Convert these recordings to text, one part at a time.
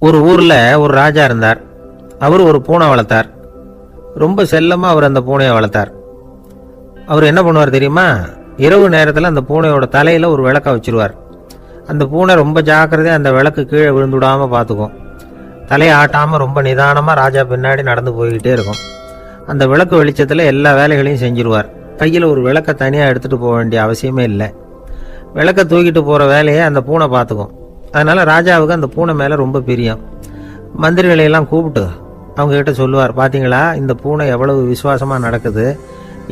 ஒரு ஊர்ல ஒரு ராஜா இருந்தார். அவர் ஒரு பூனை வளர்த்தார். ரொம்ப செல்லமா அவர் அந்த பூனையை வளர்த்தார். அவர் என்ன பண்ணுவார் தெரியுமா? இரவு நேரத்தில் அந்த பூனையோட தலையில ஒரு விளக்க வச்சிருவார். அந்த பூனை ரொம்ப ஜாக்கிரதையா அந்த விளக்கு கீழே விழுந்து விடாம பார்த்துக்கும். தலையை ஆட்டாம ரொம்ப நிதானமா ராஜா பின்னாடி நடந்து போய்கிட்டே இருக்கும். அந்த விளக்கு வெளிச்சத்துல எல்லா வேலைகளையும் செஞ்சிருவார். கையில் ஒரு விளக்க தனியா எடுத்துட்டு போக வேண்டிய அவசியமே இல்லை. விளக்க தூக்கிட்டு போற வேலையை அந்த பூனை பார்த்துக்கும். அதனால ராஜாவுக்கு அந்த பூனை மேல ரொம்ப பிரியம். மந்திரிகளை எல்லாம் கூப்பிட்டு அவங்க கிட்ட சொல்லுவார், பாத்தீங்களா இந்த பூனை எவ்வளவு விசுவாசமா நடக்குது,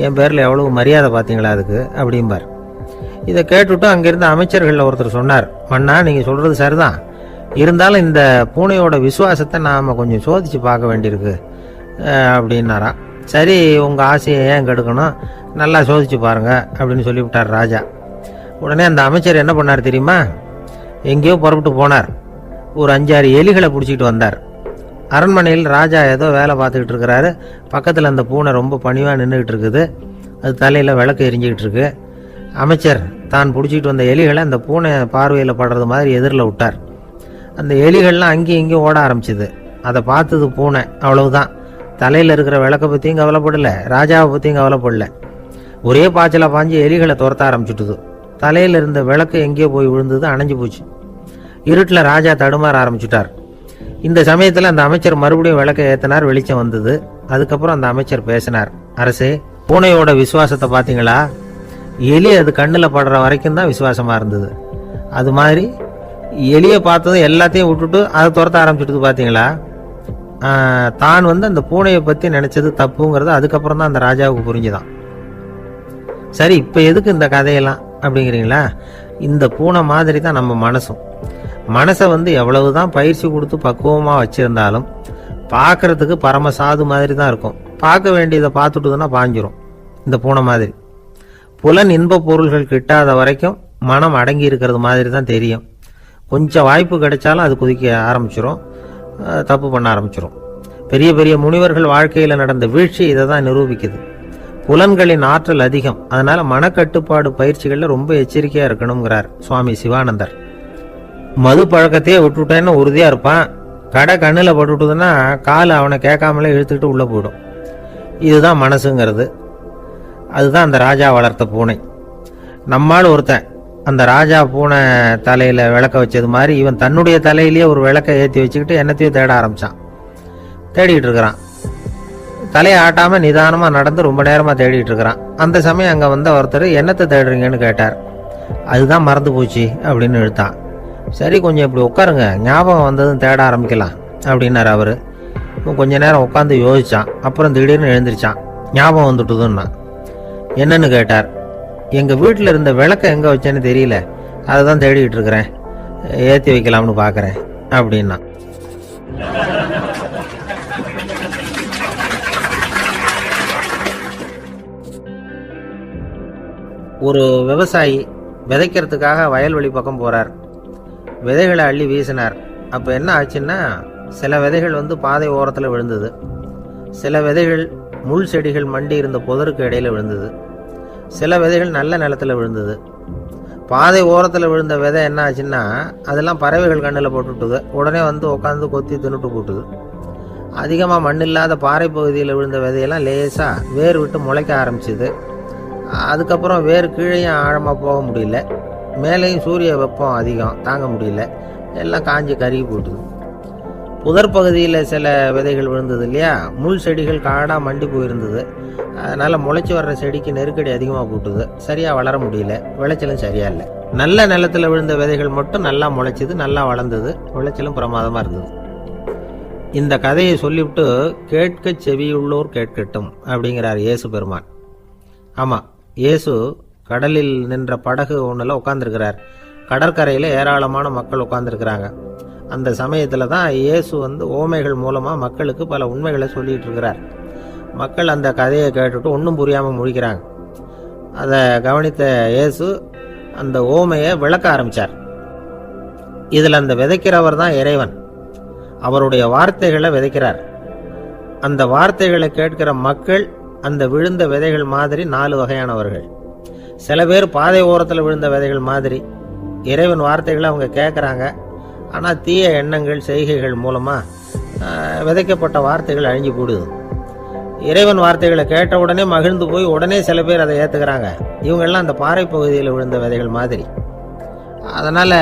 என் பேர்ல எவ்வளவு மரியாதை பாத்தீங்களா அதுக்கு அப்படிம்பார். இதை கேட்டுட்டு அங்கிருந்த அமைச்சர்கள் ஒருத்தர் சொன்னார், மன்னா நீங்க சொல்றது சரிதான், இருந்தாலும் இந்த பூனையோட விசுவாசத்தை நாம கொஞ்சம் சோதிச்சு பார்க்க வேண்டியிருக்கு அப்படின்னாராம். சரி, உங்க ஆசையை ஏன் கெடுக்கணும், நல்லா சோதிச்சு பாருங்க அப்படின்னு சொல்லிவிட்டார் ராஜா. உடனே அந்த அமைச்சர் என்ன பண்ணார் தெரியுமா? எங்கேயோ புறப்பட்டு போனார். ஒரு 5-6 எலிகளை பிடிச்சிட்டு வந்தார். அரண்மனையில் ராஜா ஏதோ வேலை பார்த்துக்கிட்டு இருக்கிறாரு. பக்கத்தில் அந்த பூனை ரொம்ப பணிவாக நின்றுக்கிட்டு இருக்குது. அது தலையில் விளக்கு எரிஞ்சிக்கிட்டு இருக்கு. அமைச்சர் தான் பிடிச்சிட்டு வந்த எலிகளை அந்த பூனை பார்வையில் படுறது மாதிரி எதிரில் விட்டார். அந்த எலிகள்லாம் அங்கேயும் இங்கேயும் ஓட ஆரம்பிச்சுது. அதை பார்த்தது பூனை, அவ்வளவுதான். தலையில் இருக்கிற விளக்கை பற்றியும் கவலைப்படல, ராஜாவை பற்றியும் கவலைப்படல. ஒரே பாய்ச்சலாக பாஞ்சு எலிகளை துரத்த ஆரம்பிச்சுட்டுது. தலையில் இருந்த விளக்கு எங்கேயோ போய் விழுந்தது, அணைஞ்சு போச்சு. இருட்டில் ராஜா தடுமாற ஆரம்பிச்சுட்டார். இந்த சமயத்தில் அந்த அமைச்சர் மறுபடியும் விளக்கை ஏற்றினார். வெளிச்சம் வந்தது. அதுக்கப்புறம் அந்த அமைச்சர் பேசினார், அரசே, பூனையோட விசுவாசத்தை பார்த்தீங்களா? எலி அது கண்ணில் படுற வரைக்கும் தான் விசுவாசமாக இருந்தது. அது மாதிரி எலியை பார்த்ததும் எல்லாத்தையும் விட்டுட்டு அதை துரத்த ஆரம்பிச்சுட்டு பார்த்தீங்களா? தான் அந்த பூனையை பற்றி நினைச்சது தப்புங்கிறது அதுக்கப்புறம் தான் அந்த ராஜாவுக்கு புரிஞ்சுதான். சரி, இப்போ எதுக்கு இந்த கதையெல்லாம் அப்படிங்கிறீங்களா? இந்த பூனை மாதிரி தான் நம்ம மனசும். மனசை எவ்வளவுதான் பயிற்சி கொடுத்து பக்குவமாக வச்சிருந்தாலும் பார்க்கறதுக்கு பரமசாது மாதிரி தான் இருக்கும். பார்க்க வேண்டியதை பார்த்துட்டுதுன்னா பாஞ்சிரும். இந்த பூனை மாதிரி புலன் இன்ப பொருள்கள் கிட்டாத வரைக்கும் மனம் அடங்கி இருக்கிறது மாதிரி தான் தெரியும். கொஞ்சம் வாய்ப்பு கிடைச்சாலும் அது குதிக்க ஆரம்பிச்சிரும், தப்பு பண்ண ஆரம்பிச்சிரும். பெரிய பெரிய முனிவர்கள் வாழ்க்கையில் நடந்த வீழ்ச்சி இதை தான் நிரூபிக்குது. புலன்களின் ஆற்றல் அதிகம். அதனால மனக்கட்டுப்பாடு பயிற்சிகள்ல ரொம்ப எச்சரிக்கையா இருக்கணுங்கிறார் சுவாமி சிவானந்தர். மது பழக்கத்தையே விட்டுட்டேன்னு உறுதியா இருப்பான். கடை கண்ணில் பட்டுட்டுதுன்னா கால் அவனை கேட்காமலே இழுத்துக்கிட்டு உள்ள போயிடும். இதுதான் மனசுங்கிறது. அதுதான் அந்த ராஜா வளர்த்த பூனை. நம்மால் ஒருத்தன் அந்த ராஜா பூனை தலையில விளக்க வச்சது மாதிரி இவன் தன்னுடைய தலையிலேயே ஒரு விளக்கை ஏற்றி வச்சுக்கிட்டு என்னத்தையும் தேட ஆரம்பிச்சான். தேடிட்டு இருக்கிறான். தலையை ஆட்டாம நிதானமா நடந்து ரொம்ப நேரமா தேடிட்டு இருக்கிறான். அந்த சமயம் அங்க ஒருத்தர் என்னத்தை தேடுறீங்கன்னு கேட்டார். அதுதான் மறந்து போச்சு அப்படின்னு இழுத்தான். சரி, கொஞ்சம் இப்படி உட்காருங்க, ஞாபகம் வந்ததும் தேட ஆரம்பிக்கலாம் அப்படின்னாரு அவரு. கொஞ்ச நேரம் உட்காந்து யோசிச்சான். அப்புறம் திடீர்னு எழுந்திரிச்சான். ஞாபகம் வந்துட்டுதுன்னா. என்னன்னு கேட்டார். எங்க வீட்டில் இருந்த விளக்க எங்க வச்சேன்னு தெரியல, அதை தான் தேடிட்டு இருக்கிறேன், ஏற்றி வைக்கலாம்னு பாக்குறேன் அப்படின்னா. ஒரு விவசாயி விதைக்கிறதுக்காக வயல்வெளி பக்கம் போறார். விதைகளை அள்ளி வீசினார். அப்ப என்ன ஆச்சுன்னா, சில விதைகள் பாதை ஓரத்துல விழுந்தது. சில விதைகள் முள் செடிகள் மண்டி இருந்த புதருக்கு இடையில விழுந்தது. சில விதைகள் நல்ல நிலத்துல விழுந்தது. பாதை ஓரத்துல விழுந்த விதை என்ன ஆச்சுன்னா, அதெல்லாம் பறவைகள் கண்ணில் போட்டுட்டுது. உடனே உட்காந்து கொத்தி தின்னுட்டு போட்டுது. அதிகமா மண் இல்லாத பாறை பகுதியில் விழுந்த விதையெல்லாம் லேசா வேர் விட்டு முளைக்க ஆரம்பிச்சுது. அதுக்கப்புறம் வேறு கீழேயும் ஆழமாக போக முடியல. மேலேயும் சூரிய வெப்பம் அதிகம், தாங்க முடியல. எல்லாம் காஞ்சி கருகி போட்டுது. புதர் பகுதியில் சில விதைகள் விழுந்தது இல்லையா, முள் செடிகள் காடாக மண்டி போயிருந்தது. அதனால முளைச்சி வர்ற செடிக்கு நெருக்கடி அதிகமாக போட்டுது. சரியாக வளர முடியல. விளைச்சலும் சரியா இல்லை. நல்ல நிலத்தில் விழுந்த விதைகள் மட்டும் நல்லா முளைச்சிது, நல்லா வளர்ந்தது. விளைச்சலும் பிரமாதமாக இருந்தது. இந்த கதையை சொல்லிவிட்டு கேட்க செவியுள்ளோர் கேட்கட்டும் அப்படிங்கிறார் இயேசு பெருமான். ஆமாம், இயேசு கடலில் நின்ற படகு ஒன்றில் உட்காந்துருக்கிறார். கடற்கரையில் ஏராளமான மக்கள் உட்காந்துருக்கிறாங்க. அந்த சமயத்தில் தான் இயேசு ஓமைகள் மூலமாக மக்களுக்கு பல உண்மைகளை சொல்லிட்டு இருக்கிறார். மக்கள் அந்த கதையை கேட்டுட்டு ஒன்றும் புரியாமல் முழிக்கிறாங்க. அதை கவனித்த இயேசு அந்த ஓமையை விளக்க ஆரம்பித்தார். இதில் அந்த விதைக்கிறவர் தான் இறைவன். அவருடைய வார்த்தைகளை விதைக்கிறார். அந்த வார்த்தைகளை கேட்கிற மக்கள் அந்த விழுந்த விதைகள் மாதிரி 4 வகையானவர்கள். சில பேர் பாதை ஓரத்தில் விழுந்த விதைகள் மாதிரி இறைவன் வார்த்தைகளை அவங்க கேட்குறாங்க. ஆனால் தீய எண்ணங்கள் செய்கைகள் மூலமாக விதைக்கப்பட்ட வார்த்தைகள் அழிஞ்சு போடுது. இறைவன் வார்த்தைகளை கேட்ட உடனே மகிழ்ந்து போய் உடனே சில பேர் அதை ஏற்றுக்கிறாங்க. இவங்கெல்லாம் அந்த பாறை பகுதியில் விழுந்த விதைகள் மாதிரி. அதனால்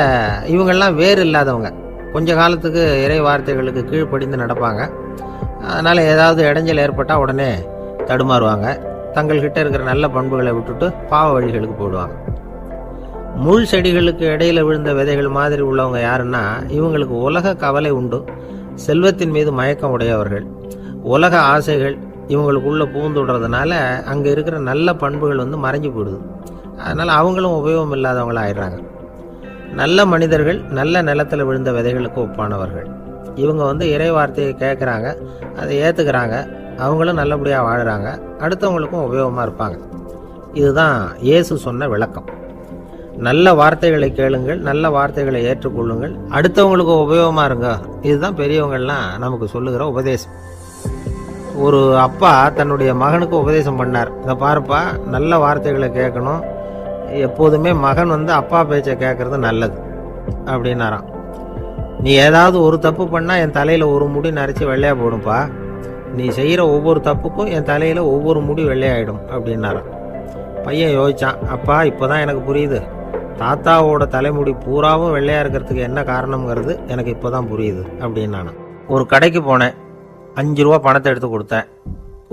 இவங்கெல்லாம் வேறு இல்லாதவங்க. கொஞ்ச காலத்துக்கு இறை வார்த்தைகளுக்கு கீழ்ப்படிந்து நடப்பாங்க. அதனால் ஏதாவது இடைஞ்சல் ஏற்பட்டால் உடனே தடுமாறுவாங்க. தங்கள்கிட்ட இருக்கிற நல்ல பண்புகளை விட்டுட்டு பாவ வழிகளுக்கு போயிடுவாங்க. முள் செடிகளுக்கு இடையில விழுந்த விதைகள் மாதிரி உள்ளவங்க யாருன்னா, இவங்களுக்கு உலக கவலை உண்டு, செல்வத்தின் மீது மயக்கம் உடையவர்கள். உலக ஆசைகள் இவங்களுக்குள்ள பூந்துடுறதுனால அங்கே இருக்கிற நல்ல பண்புகள் மறைஞ்சு போயிடுது. அதனால் அவங்களும் உபயோகம் இல்லாதவங்களா ஆயிடுறாங்க. நல்ல மனிதர்கள் நல்ல நிலத்தில் விழுந்த விதைகளுக்கு ஒப்பானவர்கள். இவங்க இறை வார்த்தையை கேட்குறாங்க, அதை ஏற்றுக்கிறாங்க, அவங்களும் நல்லபடியாக வாழுறாங்க, அடுத்தவங்களுக்கும் உபயோகமாக இருப்பாங்க. இதுதான் இயேசு சொன்ன விளக்கம். நல்ல வார்த்தைகளை கேளுங்கள், நல்ல வார்த்தைகளை ஏற்றுக்கொள்ளுங்கள், அடுத்தவங்களுக்கு உபயோகமாக இருங்க. இதுதான் பெரியவங்கள்லாம் நமக்கு சொல்லுகிற உபதேசம். ஒரு அப்பா தன்னுடைய மகனுக்கு உபதேசம் பண்ணார். இதை பாருப்பா, நல்ல வார்த்தைகளை கேட்கணும், எப்போதுமே மகன் அப்பா பேச்சை கேட்கறது நல்லது அப்படின்னாராம். நீ ஏதாவது ஒரு தப்பு பண்ணால் என் தலையில் ஒரு முடி நரைச்சி வெள்ளையாக போடும்பா, நீ செய்கிற ஒவ்வொரு தப்புக்கும் என் தலையில் ஒவ்வொரு முடி வெள்ளையாயிடும் அப்படின்னாராம். பையன் யோசிச்சான், அப்பா இப்போதான் எனக்கு புரியுது, தாத்தாவோட தலைமுடி பூராவும் வெள்ளையாக இருக்கிறதுக்கு என்ன காரணம்ங்கிறது எனக்கு இப்போ தான் புரியுது அப்படின்னானா. ஒரு கடைக்கு போனேன், 5 ரூபா பணத்தை எடுத்து கொடுத்தேன்.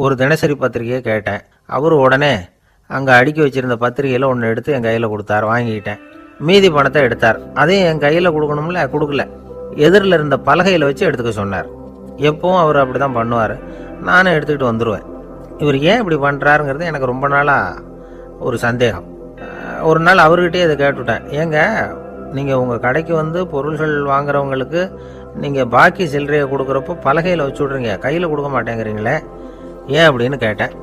ஒரு தினசரி பத்திரிகையை கேட்டேன். அவர் உடனே அங்கே அடுக்கி வச்சிருந்த பத்திரிகையில் ஒன்று எடுத்து என் கையில் கொடுத்தார். வாங்கிக்கிட்டேன். மீதி பணத்தை எடுத்தார். அதையும் என் கையில் கொடுக்கணும்ல, கொடுக்கல. எதிரில் இருந்த பலகையில் வச்சு எடுத்துக்க சொன்னார். எப்பவும் அவர் அப்படி தான் பண்ணுவார். நானும் எடுத்துக்கிட்டு வந்துடுவேன். இவர் ஏன் இப்படி பண்ணுறாருங்கிறது எனக்கு ரொம்ப நாளாக ஒரு சந்தேகம். ஒரு நாள் அவர்கிட்டயே இதை கேட்டுவிட்டேன். ஏங்க, நீங்கள் உங்கள் கடைக்கு பொருள்கள் வாங்குறவங்களுக்கு நீங்கள் பாக்கி சில்லறையை கொடுக்குறப்போ பலகையில் வச்சு விட்றீங்க, கையில் கொடுக்க மாட்டேங்கிறீங்களே, ஏன் அப்படின்னு கேட்டேன்.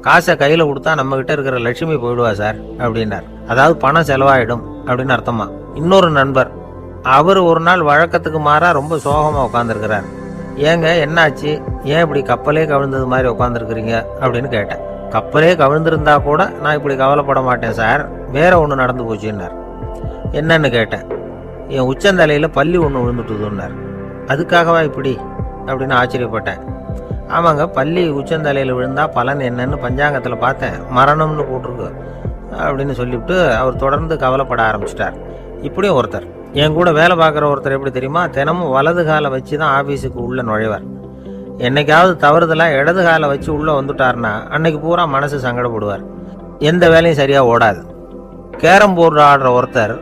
காசை கையில் கொடுத்தா நம்மக்கிட்ட இருக்கிற லட்சுமி போயிடுவா சார் அப்படின்னார். அதாவது பணம் செலவாயிடும் அப்படின்னு அர்த்தமா. இன்னொரு நண்பர், அவர் ஒரு நாள் வழக்கத்துக்கு மாறாக ரொம்ப சோகமாக உட்காந்துருக்கிறார். ஏங்க என்னாச்சு, ஏன் இப்படி கப்பலே கவிழ்ந்தது மாதிரி உட்காந்துருக்குறீங்க அப்படின்னு கேட்டேன். கப்பலே கவிழ்ந்திருந்தா கூட நான் இப்படி கவலைப்பட மாட்டேன் சார், வேற ஒன்று நடந்து போச்சுன்னார். என்னன்னு கேட்டேன். என் உச்சந்தலையில் பள்ளி ஒன்று விழுந்துட்டுதுன்னார். அதுக்காகவா இப்படி அப்படின்னு ஆச்சரியப்பட்டேன். ஆமாங்க, பள்ளி உச்சந்தலையில் விழுந்தா பலன் என்னன்னு பஞ்சாங்கத்தில் பார்த்தேன், மரணம்னு போட்டிருக்கு அப்படின்னு சொல்லிவிட்டு அவர் தொடர்ந்து கவலைப்பட ஆரம்பிச்சிட்டார். இப்படியும் ஒருத்தர், என் கூட வேலை பார்க்குற ஒருத்தர் எப்படி தெரியுமா, தினமும் வலது காலை வச்சு தான் ஆஃபீஸுக்கு உள்ளே நுழைவார். என்னைக்காவது தவறுதலாக இடது காலை வச்சு உள்ளே வந்துட்டார்னா அன்னைக்கு பூரா மனசு சங்கடப்படுவார், எந்த வேலையும் சரியாக ஓடாது. கேரம் போர்டு ஆடுற ஒருத்தர்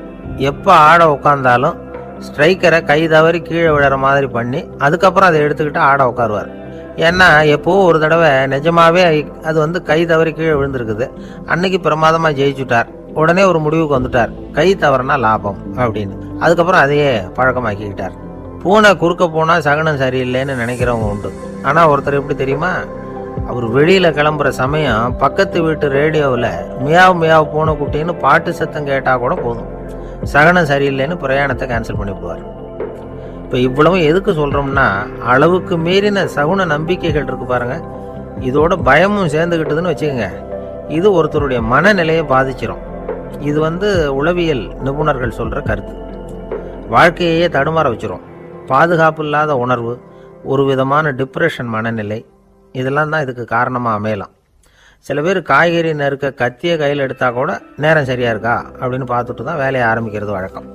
எப்போ ஆட உட்காந்தாலும் ஸ்ட்ரைக்கரை கை தவறி கீழே விழுற மாதிரி பண்ணி அதுக்கப்புறம் அதை எடுத்துக்கிட்டு ஆட உட்காருவார். ஏன்னா எப்போ ஒரு தடவை நிஜமாவே அது கை தவறி கீழே விழுந்திருக்குது, அன்னைக்கு பிரமாதமாக ஜெயிச்சுட்டார். உடனே ஒரு முடிவுக்கு வந்துட்டார், கை தவறுனா லாபம் அப்படின்னு. அதுக்கப்புறம் அதையே பழக்கமாக்கிக்கிட்டார். பூனை குறுக்க போனால் சகனம் சரியில்லைன்னு நினைக்கிறவங்க உண்டு. ஆனால் ஒருத்தர் எப்படி தெரியுமா, அவர் வெளியில் கிளம்புற சமயம் பக்கத்து வீட்டு ரேடியோவில் மியாவ் மியாவ் பூனை குட்டின்னு பாட்டு சத்தம் கேட்டால் கூட போதும், சகனம் சரியில்லைன்னு பிரயாணத்தை கேன்சல் பண்ணிவிடுவார். இப்போ இவ்வளவு எதுக்கு சொல்கிறோம்னா, அளவுக்கு மீறின சகுன நம்பிக்கைகள் இருக்கு பாருங்க, இதோட பயமும் சேர்ந்துக்கிட்டதுன்னு வச்சுக்கோங்க, இது ஒருத்தருடைய மனநிலையை பாதிச்சிடும். இது உளவியல் நிபுணர்கள் சொல்கிற கருத்து. வாழ்க்கையே தடுமாற வச்சிரும். பாதுகாப்பு இல்லாத உணர்வு, ஒரு விதமான டிப்ரெஷன் மனநிலை, இதெல்லாம் தான் இதுக்கு காரணமாக அமையலாம். சில பேர் காய்கறி நறுக்க கத்தியை கையில் எடுத்தால் கூட நேரம் சரியாக இருக்கா அப்படின்னு பார்த்துட்டு தான் வேலையை ஆரம்பிக்கிறது வழக்கம்.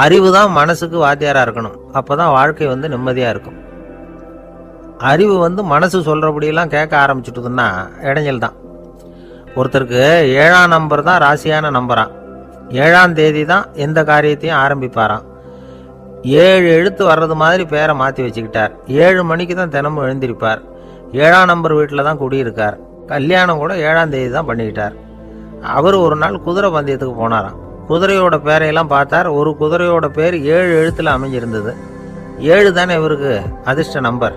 அறிவு தான் மனசுக்கு வாத்தியாராக இருக்கணும், அப்போ தான் வாழ்க்கை நிம்மதியாக இருக்கும். அறிவு மனசு சொல்கிறபடியெல்லாம் கேட்க ஆரம்பிச்சுட்டுதுன்னா இடைஞ்சல் தான். ஒருத்தருக்கு 7ஆம் நம்பர் தான் ராசியான நம்பரான், 7ஆம் தேதி தான் எந்த காரியத்தையும் ஆரம்பிப்பாராம். 7 எழுத்து வர்றது மாதிரி பேரை மாற்றி வச்சுக்கிட்டார். 7 மணிக்கு தான் தினமும் எழுந்திருப்பார். 7ஆம் நம்பர் வீட்டில் தான் குடியிருக்கார். கல்யாணம் கூட 7ஆம் தேதி தான் பண்ணிக்கிட்டார். அவர் ஒரு நாள் குதிரை பந்தயத்துக்கு போனாராம். குதிரையோட பேரையெல்லாம் பார்த்தார். ஒரு குதிரையோட பேர் 7 எழுத்தில் அமைஞ்சிருந்தது. 7 தானே இவருக்கு அதிர்ஷ்ட நம்பர்.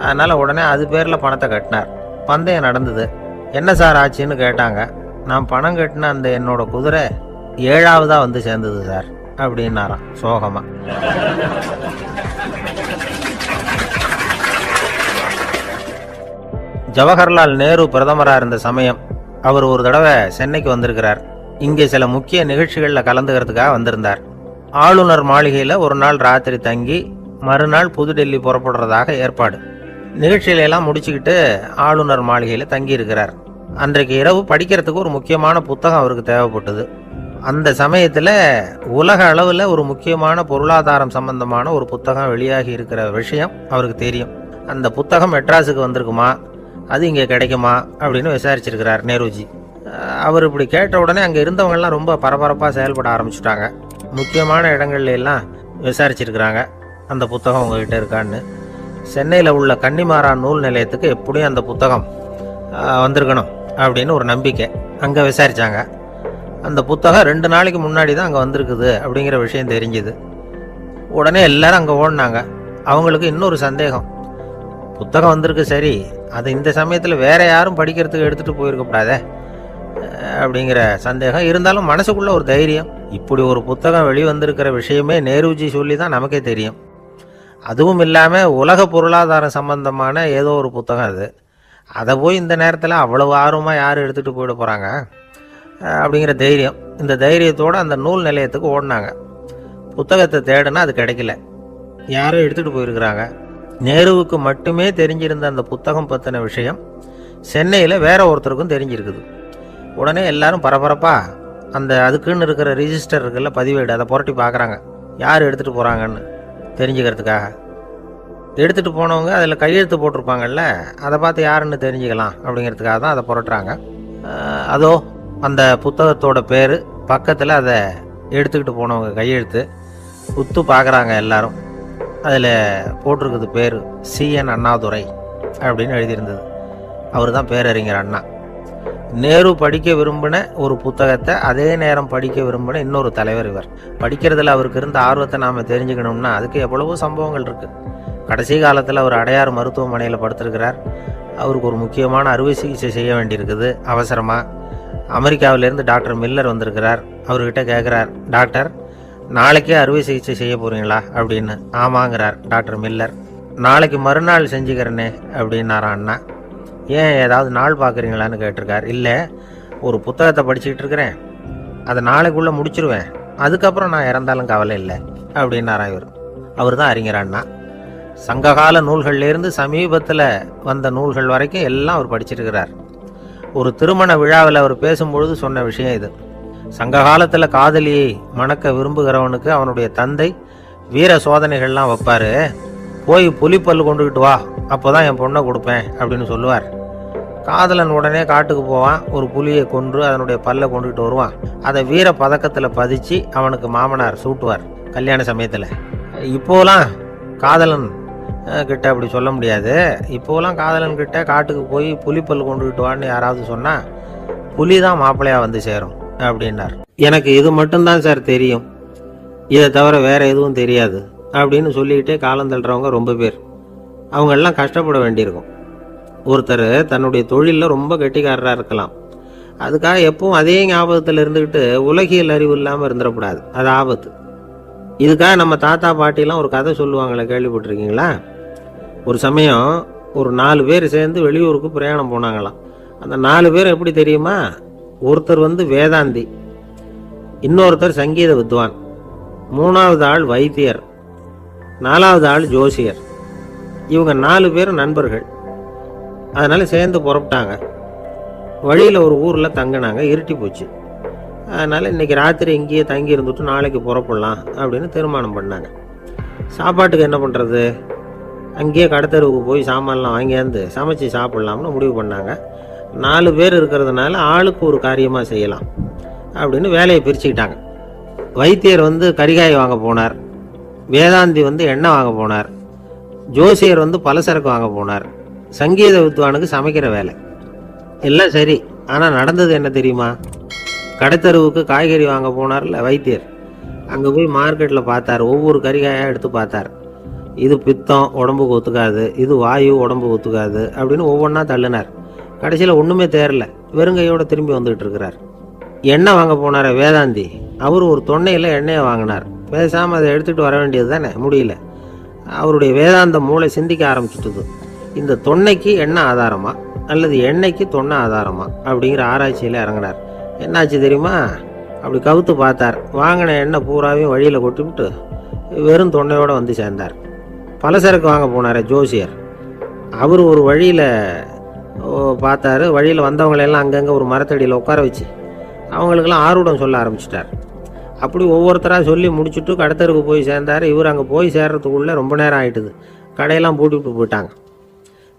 அதனால் உடனே அது பேரில் பணத்தை கட்டினார். பந்தயம் நடந்தது. என்ன சார் ஆச்சுன்னு கேட்டாங்க. நான் பணம் கட்டின அந்த என்னோட குதிரை 7ஆவதாக சேர்ந்தது சார் அப்படின்னாராம் சோகமா. ஜவஹர்லால் நேரு பிரதமராக இருந்த சமயம் அவர் ஒரு தடவை சென்னைக்கு வந்திருக்கிறார். இங்கே சில முக்கிய நிகழ்ச்சிகளில் கலந்துக்கிறதுக்காக வந்திருந்தார். ஆளுநர் மாளிகையில் ஒரு நாள் ராத்திரி தங்கி மறுநாள் புதுடெல்லி புறப்படுறதாக ஏற்பாடு. நிகழ்ச்சியில எல்லாம் முடிச்சுக்கிட்டு ஆளுநர் மாளிகையில் தங்கி இருக்கிறார். அன்றைக்கு இரவு படிக்கிறதுக்கு ஒரு முக்கியமான புத்தகம் அவருக்கு தேவைப்பட்டது. அந்த சமயத்தில் உலக அளவில் ஒரு முக்கியமான பொருளாதாரம் சம்பந்தமான ஒரு புத்தகம் வெளியாகி இருக்கிற விஷயம் அவருக்கு தெரியும். அந்த புத்தகம் மெட்ராஸுக்கு வந்திருக்குமா, அது இங்கே கிடைக்குமா அப்படின்னு விசாரிச்சிருக்கிறார் நேருஜி. அவர் இப்படி கேட்ட உடனே அங்கே இருந்தவங்கெல்லாம் ரொம்ப பரபரப்பாக செயல்பட ஆரம்பிச்சுட்டாங்க. முக்கியமான இடங்கள்ல எல்லாம் விசாரிச்சிருக்கிறாங்க அந்த புத்தகம் உங்ககிட்ட இருக்கான்னு. சென்னையில் உள்ள கன்னிமாரா நூல் நிலையத்துக்கு எப்படியும் அந்த புத்தகம் வந்திருக்கணும் அப்படின்னு ஒரு நம்பிக்கை. அங்கே விசாரித்தாங்க. அந்த புத்தகம் 2 நாளைக்கு முன்னாடி தான் அங்கே வந்திருக்குது அப்படிங்கிற விஷயம் தெரிஞ்சுது. உடனே எல்லாரும் அங்கே ஓடினாங்க. அவங்களுக்கு இன்னொரு சந்தேகம், புத்தகம் வந்திருக்கு சரி, அது இந்த சமயத்தில் வேற யாரும் படிக்கிறதுக்கு எடுத்துகிட்டு போயிருக்கக்கூடாதே அப்படிங்கிற சந்தேகம் இருந்தாலும் மனசுக்குள்ள ஒரு தைரியம். இப்படி ஒரு புத்தகம் வெளிவந்திருக்கிற விஷயமே நேருஜி சொல்லி தான் நமக்கே தெரியும். அதுவும் இல்லாமல் உலக பொருளாதாரம் சம்பந்தமான ஏதோ ஒரு புத்தகம் அது. அதை போய் இந்த நேரத்தில் அவ்வளவு ஆர்வமாக யார் எடுத்துகிட்டு போயிட போகிறாங்க அப்படிங்கிற தைரியம். இந்த தைரியத்தோடு அந்த நூல் நிலையத்துக்கு ஓடினாங்க. புத்தகத்தை தேடினா அது கிடைக்கல, யாரோ எடுத்துகிட்டு போயிருக்கிறாங்க. நேருவுக்கு மட்டுமே தெரிஞ்சிருந்த அந்த புத்தகம் பற்றின விஷயம் சென்னையில் வேற ஒருத்தருக்கும் தெரிஞ்சிருக்குது. உடனே எல்லாரும் பரபரப்பாக அந்த அதுக்குன்னு இருக்கிற ரிஜிஸ்டர் இருக்குல்ல, பதிவேடு, அதை புரட்டி பார்க்குறாங்க யார் எடுத்துகிட்டு போகிறாங்கன்னு தெரிஞ்சுக்கிறதுக்காக. எடுத்துகிட்டு போனவங்க அதில் கையெழுத்து போட்டிருப்பாங்கல்ல, அதை பார்த்து யாருன்னு தெரிஞ்சுக்கலாம் அப்படிங்கிறதுக்காக தான் அதை புரட்டுறாங்க. அதோ அந்த புத்தகத்தோட பேர் பக்கத்தில் அதை எடுத்துக்கிட்டு போனவங்க கையெழுத்து உத்து பார்க்குறாங்க எல்லாரும். அதில் போட்டிருக்குது பேர் CN அண்ணாதுரை அப்படின்னு எழுதியிருந்தது. அவர் தான் பேரறிஞர் அண்ணா. நேரு படிக்க விரும்பின ஒரு புத்தகத்தை அதே நேரம் படிக்க விரும்பின இன்னொரு தலைவர் இவர். படிக்கிறதுல அவருக்கு இருந்த ஆர்வத்தை நாம் தெரிஞ்சுக்கணும்னா அதுக்கு எவ்வளவோ சம்பவங்கள் இருக்குது. கடைசி காலத்தில் அவர் அடையாறு மருத்துவமனையில் படுத்திருக்கிறார். அவருக்கு ஒரு முக்கியமான அறுவை சிகிச்சை செய்ய வேண்டியிருக்குது அவசரமாக. அமெரிக்காவிலேருந்து டாக்டர் மில்லர் வந்திருக்கிறார். அவர்கிட்ட கேட்குறார், டாக்டர் நாளைக்கே அறுவை சிகிச்சை செய்ய போகிறீங்களா அப்படின்னு. ஆமாங்கிறார் டாக்டர் மில்லர். நாளைக்கு மறுநாள் செஞ்சுக்கிறேனே அப்படின்னாரான் அண்ணா. ஏன் ஏதாவது நாள் பார்க்குறீங்களான்னு கேட்டிருக்கார். இல்லை, ஒரு புத்தகத்தை படிச்சுக்கிட்டு இருக்கிறேன், அதை நாளைக்குள்ளே முடிச்சிருவேன், அதுக்கப்புறம் நான் இறந்தாலும் கவலை இல்லை அப்படின்னாரான் இவர். அவர் தான் அறிஞர் அண்ணா. சங்ககால நூல்கள்லேருந்து சமீபத்தில் வந்த நூல்கள் வரைக்கும் எல்லாம் அவர் படிச்சிருக்கிறார். ஒரு திருமண விழாவில் அவர் பேசும்பொழுது சொன்ன விஷயம் இது. சங்க காலத்தில் காதலியை மணக்க விரும்புகிறவனுக்கு அவனுடைய தந்தை வீர சோதனைகள்லாம் வைப்பார். போய் புலிப்பல் கொண்டுக்கிட்டு வா, அப்போ தான் என் பொண்ணை கொடுப்பேன் அப்படின்னு சொல்லுவார். காதலன் உடனே காட்டுக்கு போவான், ஒரு புலியை கொன்று அதனுடைய பல்லை கொண்டுகிட்டு வருவான். அதை வீர பதக்கத்தில் பதிச்சு அவனுக்கு மாமனார் சூட்டுவார் கல்யாண சமயத்தில். இப்போலாம் காதலன் கிட்ட அப்படி சொல்ல முடியாது. இப்போலாம் காதலன் கிட்ட காட்டுக்கு போய் புலிப்பல் கொண்டுகிட்டு வான்னு யாராவது சொன்னால் புலி தான் மாப்பிள்ளையாக வந்து சேரும் அப்படின்னார். எனக்கு இது மட்டும்தான் சார் தெரியும், இதை தவிர வேற எதுவும் தெரியாது அப்படின்னு சொல்லிக்கிட்டே காலம் தள்ளுறவங்க ரொம்ப பேர். அவங்கெல்லாம் கஷ்டப்பட வேண்டியிருக்கும். ஒருத்தர் தன்னுடைய தொழிலில் ரொம்ப கெட்டிக்காரராக இருக்கலாம், அதுக்காக எப்பவும் அதே ஞாபகத்தில் இருந்துக்கிட்டு உலகியல் அறிவு இல்லாமல் இருந்துடக்கூடாது, அது ஆபத்து. இதுக்காக நம்ம தாத்தா பாட்டிலாம் ஒரு கதை சொல்லுவாங்களே, கேள்விப்பட்டிருக்கீங்களா? ஒரு சமயம் ஒரு 4 பேர் சேர்ந்து வெளியூருக்கு பிரயாணம் போனாங்களாம். அந்த 4 பேர் எப்படி தெரியுமா? ஒருத்தர் வேதாந்தி, இன்னொருத்தர் சங்கீத வித்வான், 3வது ஆள் வைத்தியர், 4வது ஆள் ஜோசியர். இவங்க 4 பேரும் நண்பர்கள். அதனால சேர்ந்து புறப்பட்டாங்க. வழியில் ஒரு ஊரில் தங்கினாங்க. இருட்டி போச்சு. அதனால் இன்றைக்கி ராத்திரி இங்கேயே தங்கி இருந்துட்டு நாளைக்கு புறப்படலாம் அப்படின்னு தீர்மானம் பண்ணாங்க. சாப்பாட்டுக்கு என்ன பண்ணுறது? அங்கேயே கடத்தெருவுக்கு போய் சாமான்லாம் வாங்கியாந்து சமைச்சு சாப்பிட்லாம்னு முடிவு பண்ணாங்க. 4 பேர் இருக்கிறதுனால ஆளுக்கு ஒரு காரியமாக செய்யலாம் அப்படின்னு வேலையை பிரிச்சுக்கிட்டாங்க. வைத்தியர் கரிகாய் வாங்க போனார், வேதாந்தி எண்ணெய் வாங்க போனார், ஜோசியர் பலசரக்கு வாங்க போனார், சங்கீத வித்வானுக்கு சமைக்கிற வேலை. எல்லாம் சரி, ஆனால் நடந்தது என்ன தெரியுமா? கடைத்தெருவுக்கு காய்கறி வாங்க போனார்ல வைத்தியர், அங்கே போய் மார்க்கெட்டில் பார்த்தார். ஒவ்வொரு கறிகாயாக எடுத்து பார்த்தார். இது பித்தம், உடம்புக்கு ஒத்துக்காது, இது வாயு, உடம்புக்கு ஒத்துக்காது அப்படின்னு ஒவ்வொன்றா தள்ளினார். கடைசியில் ஒன்றுமே தேரல, வெறுங்கையோடு திரும்பி வந்துகிட்டு இருக்கிறார். எண்ணெய் வாங்க போனார் வேதாந்தி, அவர் ஒரு தொன்னையில் எண்ணெயை வாங்கினார். பேசாமல் அதை எடுத்துகிட்டு வர வேண்டியது தானே, முடியல. அவருடைய வேதாந்த மூளை சிந்திக்க ஆரம்பிச்சுட்டுது. இந்த தொன்னைக்கு எண்ணெய் ஆதாரமா அல்லது எண்ணெய்க்கு தொன்னை ஆதாரமா அப்படிங்கிற ஆராய்ச்சியில் இறங்கினார். என்னாச்சு தெரியுமா? அப்படி கவுத்து பார்த்தார். வாங்கின எண்ணெய் பூராவையும் வழியில் கொட்டிவிட்டு வெறும் தொண்டையோடு வந்து சேர்ந்தார். பலசரக்கு வாங்க போனார் ஜோசியர். அவர் ஒரு வழியில் பார்த்தாரு. வழியில் வந்தவங்களெல்லாம் அங்கங்கே ஒரு மரத்தடியில் உட்கார வச்சு அவங்களுக்கெல்லாம் ஆர்வம் சொல்ல ஆரம்பிச்சிட்டார். அப்படி ஒவ்வொருத்தராக சொல்லி முடிச்சுட்டு கடத்தருக்கு போய் சேர்ந்தார். இவர் அங்கே போய் சேர்றதுக்குள்ளே ரொம்ப நேரம் ஆகிட்டுது. கடையெல்லாம் பூட்டிவிட்டு போயிட்டாங்க.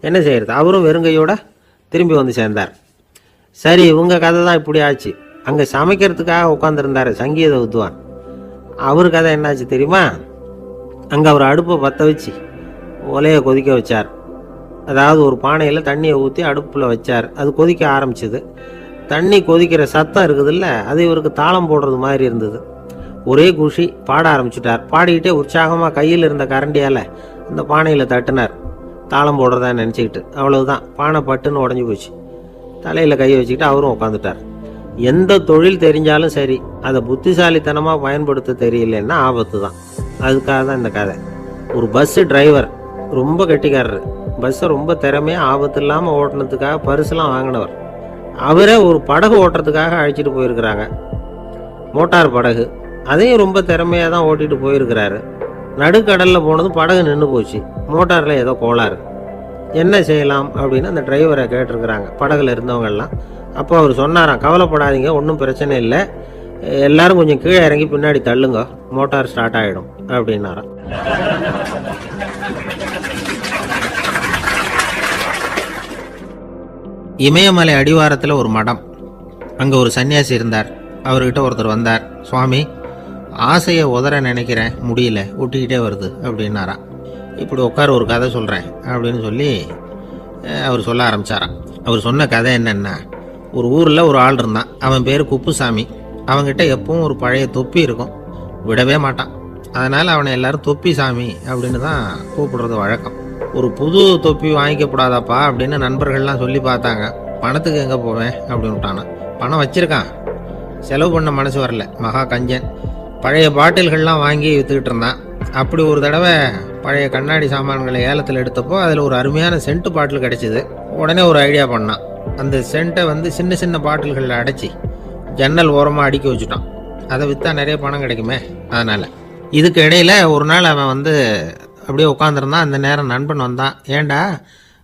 என்ன செய்கிறது? அவரும் வெறுங்கையோட திரும்பி வந்து சேர்ந்தார். சரி, இவங்க கதை தான் இப்படி ஆச்சு. அங்கே சமைக்கிறதுக்காக உட்காந்துருந்தார் சங்கீத வித்வான். அவர் கதை என்னாச்சு தெரியுமா? அங்கே அவர் அடுப்பை பற்ற வச்சு ஒலையை கொதிக்க வச்சார். அதாவது ஒரு பானையில் தண்ணியை ஊற்றி அடுப்பில் வச்சார். அது கொதிக்க ஆரம்பிச்சிது. தண்ணி கொதிக்கிற சத்தம் இருக்குதுல்ல, அது இவருக்கு தாளம் போடுறது மாதிரி இருந்தது. ஒரே குஷி, பாட ஆரம்பிச்சுட்டார். பாடிக்கிட்டே உற்சாகமாக கையில் இருந்த கரண்டியால் அந்த பானையில் தட்டினார், தாளம் போடுறதா நினச்சிக்கிட்டு. அவ்வளவுதான், பானை பட்டுன்னு உடஞ்சி போச்சு. தலையில் கையை வச்சுக்கிட்டு அவரும் உட்காந்துட்டார். எந்த தொழில் தெரிஞ்சாலும் சரி, அதை புத்திசாலித்தனமாக பயன்படுத்த தெரியலன்னா ஆபத்து தான். அதுக்காக தான் இந்த கதை. ஒரு பஸ்ஸு டிரைவர் ரொம்ப கெட்டிக்காரரு. பஸ்ஸை ரொம்ப திறமையாக ஆபத்து இல்லாமல் ஓட்டினதுக்காக பரிசுலாம் வாங்கினவர். அவரே ஒரு படகு ஓட்டுறதுக்காக அழைச்சிட்டு போயிருக்கிறாங்க, மோட்டார் படகு. அதையும் ரொம்ப திறமையாக தான் ஓட்டிகிட்டு போயிருக்கிறாரு. நடுக்கடலில் போனதும் படகு நின்று போச்சு. மோட்டாரில் ஏதோ கோளாறு. என்ன செய்யலாம் அப்படின்னு அந்த டிரைவரை கேட்டிருக்கிறாங்க படகுல இருந்தவங்கெல்லாம். அப்போ அவர் சொன்னாராம், கவலைப்படாதீங்க, ஒன்றும் பிரச்சனை இல்லை, எல்லாரும் கொஞ்சம் கீழே இறங்கி பின்னாடி தள்ளுங்க, மோட்டார் ஸ்டார்ட் ஆகிடும் அப்படின்னாராம். இமயமலை அடிவாரத்தில் ஒரு மடம். அங்கே ஒரு சன்னியாசி இருந்தார். அவர்கிட்ட ஒருத்தர் வந்தார். சுவாமி, ஆசையை உதற நினைக்கிறேன், முடியல, ஒட்டிக்கிட்டே வருது அப்படின்னாராம். இப்படி உட்கார, ஒரு கதை சொல்கிறேன் அப்படின்னு சொல்லி அவர் சொல்ல ஆரம்பித்தாராம். அவர் சொன்ன கதை என்னென்னா, ஒரு ஊரில் ஒரு ஆள் இருந்தான். அவன் பேர் குப்புசாமி. அவன்கிட்ட எப்பவும் ஒரு பழைய தொப்பி இருக்கும், விடவே மாட்டான். அதனால் அவனை எல்லாரும் தொப்பி சாமி அப்படின்னு தான் கூப்பிடுறது வழக்கம். ஒரு புது தொப்பி வாங்கிக்கப்படாதாப்பா அப்படின்னு நண்பர்கள்லாம் சொல்லி பார்த்தாங்க. பணத்துக்கு எங்கே போவேன் அப்படின்னு விட்டானா. பணம் வச்சுருக்கான், செலவு பண்ண மனசு வரல, மகா கஞ்சன். பழைய பாட்டில்கள்லாம் வாங்கி விற்றுக்கிட்டு இருந்தான். அப்படி ஒரு தடவை பழைய கண்ணாடி சாமான்களை ஏலத்தில் எடுத்தப்போ அதில் ஒரு அருமையான சென்ட்டு பாட்டில் கிடச்சிது. உடனே ஒரு ஐடியா பண்ணான். அந்த சென்ட்டை சின்ன சின்ன பாட்டில்களில் அடைச்சி ஜன்னல் ஓரமாக அடுக்கி வச்சுட்டான். அதை விற்றா நிறைய பணம் கிடைக்குமே, அதனால். இதுக்கு இடையில் ஒரு நாள் அவன் அப்படியே உட்காந்துருந்தான். அந்த நேரம் நண்பன் வந்தான். ஏண்டா,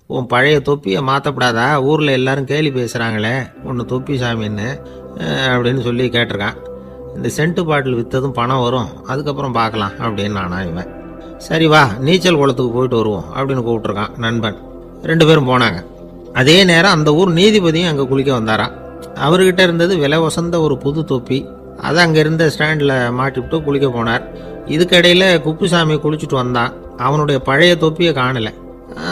உன் பழைய தொப்பியை மாற்றப்படாதா? ஊரில் எல்லாரும் கேலி பேசுகிறாங்களே ஒன்று தொப்பி சாமின்னு அப்படின்னு சொல்லி கேட்டிருக்கான். இந்த சென்ட்டு பாட்டில் விற்றதும் பணம் வரும், அதுக்கப்புறம் பார்க்கலாம் அப்படின்னு நானா இவன். சரி வா, நீச்சல் குளத்துக்கு போயிட்டு வருவோம் அப்படின்னு கூப்பிட்ருக்கான் நண்பன். 2 பேரும் போனாங்க. அதே நேரம் அந்த ஊர் நீதிபதியும் அங்கே குளிக்க வந்தாராம். அவர்கிட்ட இருந்தது விலை வசந்த ஒரு புது தொப்பி. அதை அங்கே இருந்த ஸ்டாண்டில் மாட்டிவிட்டு குளிக்க போனார். இதுக்கிடையில் குப்புசாமி குளிச்சுட்டு வந்தான். அவனுடைய பழைய தொப்பியை காணலை.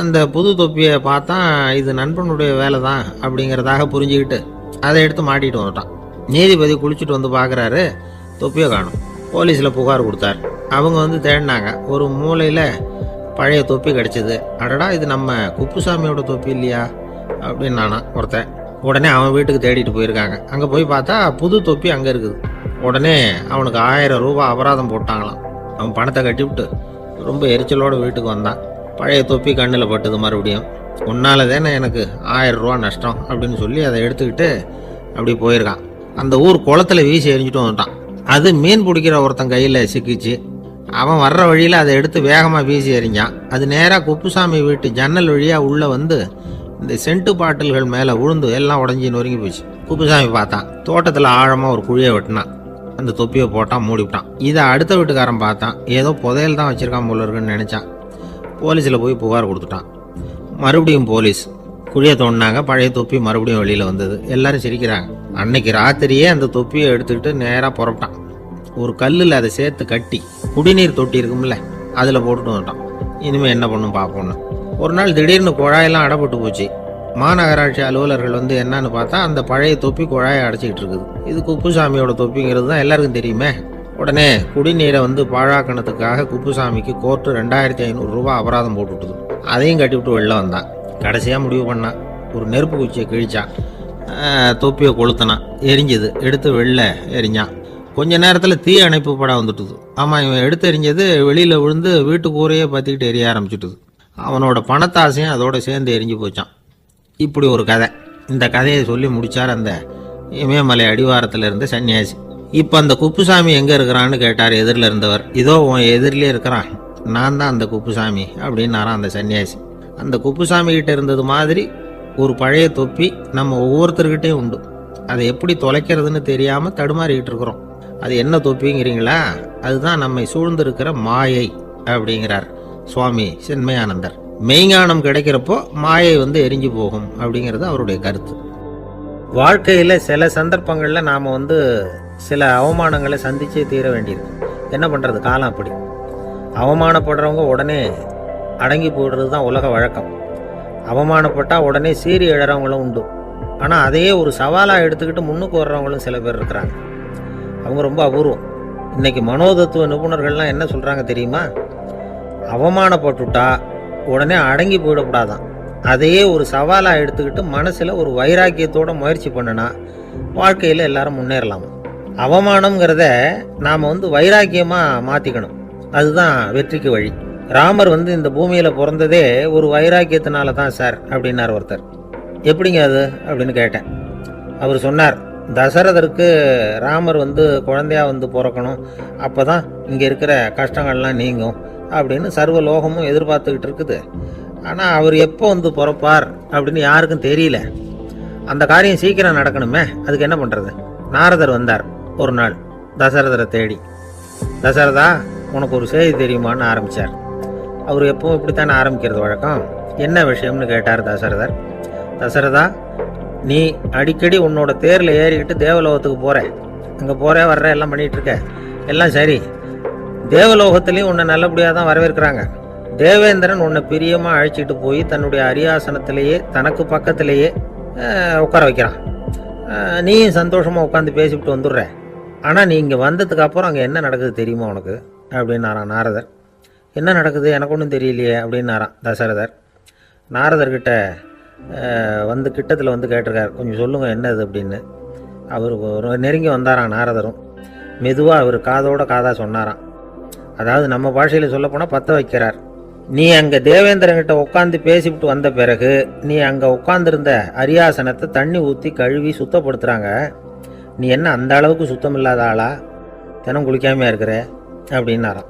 அந்த புது தொப்பியை பார்த்தா இது நண்பனுடைய வேலை தான் அப்படிங்கிறதாக புரிஞ்சுக்கிட்டு அதை எடுத்து மாட்டிட்டு வந்துட்டான். நீதிபதி குளிச்சுட்டு வந்து பார்க்குறாரு, தொப்பியை காணும். போலீஸில் புகார் கொடுத்தார். அவங்க தேடினாங்க. ஒரு மூலையில் பழைய தொப்பி கிடச்சிது. அடடா, இது நம்ம குப்புசாமியோட தொப்பி இல்லையா அப்படின்னு நானா ஒருத்தன். உடனே அவன் வீட்டுக்கு தேடிட்டு போயிருக்காங்க. அங்கே போய் பார்த்தா புது தொப்பி அங்கே இருக்குது. உடனே அவனுக்கு 1000 ரூபாய் அபராதம் போட்டாங்களாம். அவன் பணத்தை கட்டிவிட்டு ரொம்ப எரிச்சலோடு வீட்டுக்கு வந்தான். பழைய தொப்பி கண்ணில் பட்டுது. மறுபடியும், உன்னால தானே எனக்கு 1000 ரூபா நஷ்டம் அப்படின்னு சொல்லி அதை எடுத்துக்கிட்டு அப்படி போயிருக்கான். அந்த ஊர் குளத்துல வீசி எரிஞ்சிட்டு வந்துட்டான். அது மீன் பிடிக்கிற ஒருத்தன் கையில் சிக்கிச்சு. அவன் வர்ற வழியில் அதை எடுத்து வேகமாக வீசி எறிஞ்சான். அது நேராக குப்புசாமி வீட்டு ஜன்னல் வழியாக உள்ளே இந்த சென்ட்டு பாட்டில்கள் மேலே விழுந்து எல்லாம் உடஞ்சி நொறுங்கி போச்சு. குப்புசாமி பார்த்தான். தோட்டத்தில் ஆழமாக ஒரு குழியை வெட்டினான். அந்த தொப்பியை போட்டான், மூடிவிட்டான். இதை அடுத்த வீட்டுக்காரன் பார்த்தான். ஏதோ புதையல் தான் வச்சுருக்கான் போல இருக்குன்னு நினச்சான். போலீஸில் போய் புகார் கொடுத்துட்டான். மறுபடியும் போலீஸ் குழியை தோண்டினாங்க. பழைய தொப்பி மறுபடியும் வெளியில் வந்தது. எல்லாரும் சிரிக்கிறாங்க. அன்னைக்கு ராத்திரியே அந்த தொப்பியை எடுத்துக்கிட்டு நேராக புறப்பட்டான். ஒரு கல்லில் அதை சேர்த்து கட்டி குடிநீர் தொட்டி இருக்கும்ல, அதில் போட்டுட்டு வந்துட்டான். இனிமேல் என்ன பண்ணும் பார்ப்போன்னு. ஒரு நாள் திடீர்னு குழாயெல்லாம் அடைப்பட்டு போச்சு. மாநகராட்சி அலுவலர்கள் என்னன்னு பார்த்தா அந்த பழைய தொப்பி குழாயை அடைச்சிக்கிட்டு இருக்குது. இது குப்புசாமியோட தொப்பிங்கிறது தான் எல்லாருக்கும் தெரியுமே. உடனே குடிநீரை பாழாக்கணத்துக்காக குப்புசாமிக்கு கோர்ட்டு 2500 ரூபாய் அபராதம் போட்டுவிட்டுது. அதையும் கட்டிவிட்டு வெளில வந்தான். கடைசியாக முடிவு பண்ணான். ஒரு நெருப்பு குச்சியை கிழிச்சான். தொப்பியை கொளுத்தினான். எரிஞ்சது. எடுத்து வெளில எரிஞ்சான். கொஞ்ச நேரத்தில் தீ அணைப்பு படம் வந்துட்டுது. ஆமாம், இவன் எடுத்து எரிஞ்சது வெளியில் விழுந்து வீட்டு கூரையே பற்றிக்கிட்டு எரிய ஆரம்பிச்சுட்டுது. அவனோட பணத்தாசையும் அதோட சேர்ந்து எரிஞ்சு போச்சான். இப்படி ஒரு கதை. இந்த கதையை சொல்லி முடித்தார் அந்த இமயமலை அடிவாரத்தில் இருந்த சன்னியாசி. இப்போ அந்த குப்புசாமி எங்கே இருக்கிறான்னு கேட்டார் எதிரில் இருந்தவர். இதோ உன் எதிரிலே இருக்கிறான், நான் தான் அந்த குப்புசாமி அப்படின்னாரான் அந்த சன்னியாசி. அந்த குப்புசாமி கிட்ட இருந்தது மாதிரி ஒரு பழைய தொப்பி நம்ம ஒவ்வொருத்தர்கிட்டையும் உண்டு. அதை எப்படி தொலைக்கிறதுன்னு தெரியாமல் தடுமாறிக்கிட்டு இருக்கிறோம். அது என்ன தொப்பிங்கிறீங்களா? அதுதான் நம்மை சூழ்ந்திருக்கிற மாயை அப்படிங்கிறார் சுவாமி சின்மயானந்தர். மெய்ஞானம் கிடைக்கிறப்போ மாயை எரிஞ்சு போகும் அப்படிங்கிறது அவருடைய கருத்து. வாழ்க்கையில் சில சந்தர்ப்பங்களில் நாம் சில அவமானங்களை சந்திச்சே தீர வேண்டியிருக்கு. என்ன பண்ணுறது, காலம் அப்படி. அவமானப்படுறவங்க உடனே அடங்கி போடுறது தான் உலக வழக்கம். அவமானப்பட்டால் உடனே சீறி எழறவங்களும் உண்டு. ஆனால் அதையே ஒரு சவாலாக எடுத்துக்கிட்டு முன்னுக்கு வர்றவங்களும் சில பேர் இருக்கிறாங்க. அவங்க ரொம்ப அபூர்வம். இன்றைக்கி மனோதத்துவ நிபுணர்கள்லாம் என்ன சொல்கிறாங்க தெரியுமா? அவமானப்பட்டுட்டா உடனே அடங்கி போயிடக்கூடாதான். அதையே ஒரு சவாலாக எடுத்துக்கிட்டு மனசில் ஒரு வைராக்கியத்தோட முயற்சி பண்ணினா வாழ்க்கையில் எல்லாரும் முன்னேறலாம். அவமானம்ங்கிறத நாம் வைராக்கியமாக மாற்றிக்கணும். அதுதான் வெற்றிக்கு வழி. ராமர் இந்த பூமியில் பிறந்ததே ஒரு வைராக்கியத்தினால தான் சார் அப்படின்னார் ஒருத்தர். எப்படிங்க அது அப்படின்னு கேட்டேன். அவர் சொன்னார், தசரதருக்கு ராமர் குழந்தையா பிறக்கணும், அப்போ தான் இங்கே இருக்கிற கஷ்டங்கள்லாம் நீங்கும் அப்படின்னு சர்வ லோகமும் எதிர்பார்த்துக்கிட்டு இருக்குது. ஆனால் அவர் எப்போ பிறப்பார் அப்படின்னு யாருக்கும் தெரியல. அந்த காரியம் சீக்கிரம் நடக்கணுமே, அதுக்கு என்ன பண்ணுறது? நாரதர் வந்தார் ஒரு நாள் தசரதரை தேடி. தசரதா, உனக்கு ஒரு செய்தி தெரியுமான்னு ஆரம்பித்தார். அவர் எப்பவும் இப்படித்தானே ஆரம்பிக்கிறது வழக்கம். என்ன விஷயம்னு கேட்டார் தசரதர். தசரதா, நீ அடிக்கடி உன்னோட தேரில் ஏறிக்கிட்டு தேவலோகத்துக்கு போகிற, அங்கே போகிற வர்ற எல்லாம் பண்ணிகிட்டு இருக்க, எல்லாம் சரி. தேவலோகத்துலேயும் உன்னை நல்லபடியாக தான் வரவேற்கிறாங்க. தேவேந்திரன் உன்னை பிரியமாக அழைச்சிட்டு போய் தன்னுடைய அரியாசனத்திலேயே தனக்கு பக்கத்திலேயே உட்கார வைக்கிறான். நீயும் சந்தோஷமாக உட்காந்து பேசிவிட்டு வந்துடுற. ஆனால் நீ இங்கே வந்ததுக்கு அப்புறம் அங்கே என்ன நடக்குது தெரியுமா உனக்கு அப்படின்னாரான் நாரதர். என்ன நடக்குது எனக்கு ஒன்றும் தெரியலையே அப்படின்னாரான் தசரதர். நாரதர்கிட்ட கிட்டத்தில் கேட்டிருக்கார், கொஞ்சம் சொல்லுங்கள் என்னது அப்படின்னு. அவர் நெருங்கி வந்தாராம் நாரதரும். மெதுவாக அவர் காதோட காதாக சொன்னாராம். அதாவது நம்ம பாஷையில் சொல்லப்போனால் பற்ற வைக்கிறார். நீ அங்கே தேவேந்திரங்கிட்ட உட்காந்து பேசிவிட்டு வந்த பிறகு நீ அங்கே உட்காந்துருந்த அரியாசனத்தை தண்ணி ஊற்றி கழுவி சுத்தப்படுத்துகிறாங்க. நீ என்ன அந்த அளவுக்கு சுத்தம் இல்லாத ஆளா, தினம் குளிக்காமையாக இருக்கிற அப்படின்னாராம்.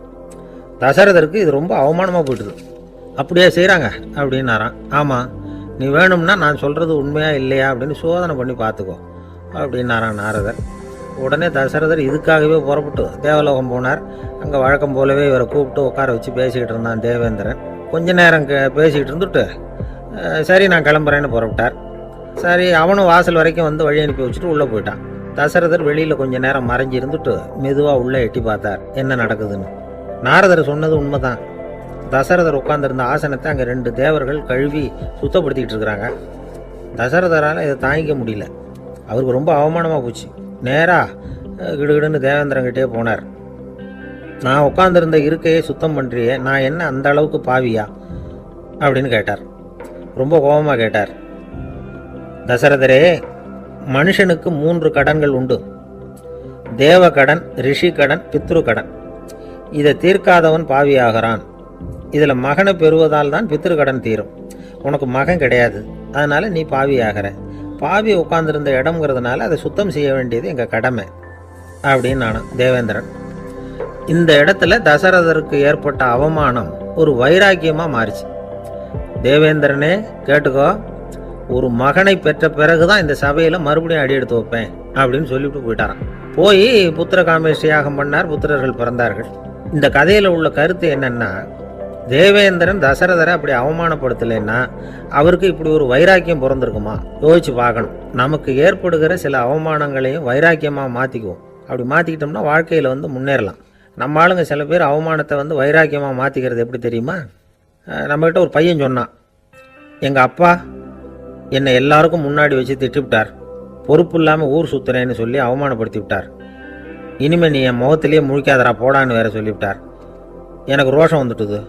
தசரதருக்கு இது ரொம்ப அவமானமாக போயிட்டுது. அப்படியே செய்கிறாங்க அப்படின்னாராம். ஆமாம், நீ வேணும்னா நான் சொல்கிறது உண்மையா இல்லையா அப்படின்னு சோதனை பண்ணி பார்த்துக்கோ அப்படின்னாரான் நாரதர். உடனே தசரதர் இதுக்காகவே புறப்பட்டு தேவலோகம் போனார். அங்கே வழக்கம் போலவே இவரை கூப்பிட்டு உட்கார வச்சு பேசிக்கிட்டு இருந்தான் தேவேந்திரன். கொஞ்ச நேரம் பேசிக்கிட்டு இருந்துட்டு சரி நான் கிளம்புறேன்னு புறப்பட்டார். சரி, அவனும் வாசல் வரைக்கும் வழி அனுப்பி வச்சுட்டு உள்ளே போயிட்டான். தசரதர் வெளியில் கொஞ்ச நேரம் மறைஞ்சி இருந்துட்டு மெதுவாக உள்ளே எட்டி பார்த்தார் என்ன நடக்குதுன்னு. நாரதர் சொன்னது உண்மைதான். தசரதர் உட்காந்துருந்த ஆசனத்தை அங்கே 2 தேவர்கள் கழுவி சுத்தப்படுத்திக்கிட்டு இருக்கிறாங்க. தசரதரால் இதை தாங்கிக்க முடியல. அவருக்கு ரொம்ப அவமானமாக போச்சு. நேராக கிடுகிடுன்னு தேவேந்திரங்கிட்டே போனார். நான் உட்காந்துருந்த இருக்கையை சுத்தம் பண்ணுறியே, நான் என்ன அந்த அளவுக்கு பாவியா அப்படின்னு கேட்டார். ரொம்ப கோபமாக கேட்டார். தசரதரே, மனுஷனுக்கு 3 கடன்கள் உண்டு. தேவகடன், ரிஷி கடன், பித்ரு கடன். இதை தீர்க்காதவன் பாவியாகிறான். இதில் மகனை பெறுவதால் தான் பித்ரு கடன் தீரும். உனக்கு மகன் கிடையாது, அதனால் நீ பாவியாகிற. பாவி உட்கார்ந்துருந்த இடம்ங்கிறதுனால அதை சுத்தம் செய்ய வேண்டியது எங்கள் கடமை அப்படின்னு நானும் தேவேந்திரன். இந்த இடத்துல தசரதருக்கு ஏற்பட்ட அவமானம் ஒரு வைராக்கியமாக மாறிச்சு. தேவேந்திரனே கேட்டுக்கோ, ஒரு மகனை பெற்ற பிறகுதான் இந்த சபையில் மறுபடியும் அடி எடுத்து வைப்பேன் அப்படின்னு சொல்லிவிட்டு போயிட்டாரான். போய் புத்திர காமேஷ்டி யாகம் பண்ணார். புத்திரர்கள் பிறந்தார்கள். இந்த கதையில் உள்ள கருத்து என்னன்னா, தேவேந்திரன் தசரதரை அப்படி அவமானப்படுத்தலைன்னா அவருக்கு இப்படி ஒரு வைராக்கியம் பிறந்திருக்குமா? யோசிச்சு பார்க்கணும். நமக்கு ஏற்படுகிற சில அவமானங்களையும் வைராக்கியமாக மாற்றிக்குவோம். அப்படி மாற்றிக்கிட்டோம்னா வாழ்க்கையில் முன்னேறலாம். நம்ம ஆளுங்க சில பேர் அவமானத்தை வைராக்கியமாக மாற்றிக்கிறது எப்படி தெரியுமா? நம்மகிட்ட ஒரு பையன் சொன்னான், எங்கள் அப்பா என்னை எல்லாருக்கும் முன்னாடி வச்சு திட்டிவிட்டார், பொறுப்பு இல்லாமல் ஊர் சுற்றுறேன்னு சொல்லி அவமானப்படுத்தி விட்டார். இனிமேல் நீ என் முகத்திலேயே முழிக்காதரா போடான்னு வேற சொல்லிவிட்டார். எனக்கு ரோஷம் வந்துட்டுது.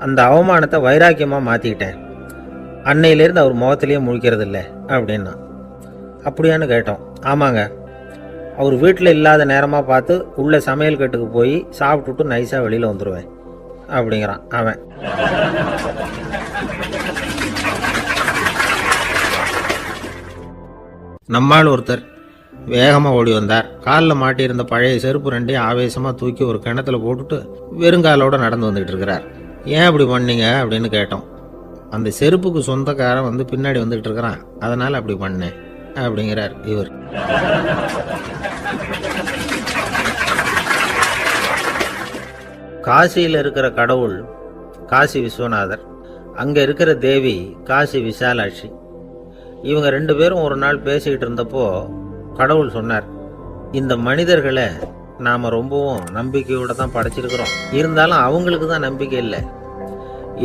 அந்த அவமானத்தை வைராக்கியமாக மாற்றிக்கிட்டேன். அன்னையிலேருந்து அவர் முகத்திலேயே முழிக்கிறது இல்லை அப்படின்னா. அப்படியான்னு கேட்டோம். ஆமாங்க, அவர் வீட்டில் இல்லாத நேரமாக பார்த்து உள்ள சமையல் கட்டுக்கு போய் சாப்பிட்டுட்டு நைஸாக வெளியில் வந்துடுவேன் அப்படிங்கிறான் அவன். நம்மால் ஒருத்தர் வேகமாக ஓடி வந்தார். காலில் மாட்டியிருந்த பழைய செருப்பு ரெண்டையும் ஆவேசமாக தூக்கி ஒரு கிணத்துல போட்டுட்டு வெறுங்காலோடு நடந்து வந்துகிட்டு இருக்கிறார். ஏன் அப்படி பண்ணீங்க அப்படின்னு கேட்டோம். அந்த செருப்புக்கு சொந்தக்காரன் வந்து பின்னாடி வந்துகிட்டு இருக்கிறான், அதனால் அப்படி பண்ணேன் அப்படிங்கிறார் இவர். காசியில் இருக்கிற கடவுள் காசி விஸ்வநாதர், அங்கே இருக்கிற தேவி காசி விசாலாட்சி. இவங்க 2 பேரும் ஒரு நாள் பேசிக்கிட்டு இருந்தப்போ கடவுள் சொன்னார், இந்த மனிதர்களை நாம் ரொம்பவும் நம்பிக்கையோடு தான் படைச்சிருக்கிறோம், இருந்தாலும் அவங்களுக்கு தான் நம்பிக்கை இல்லை,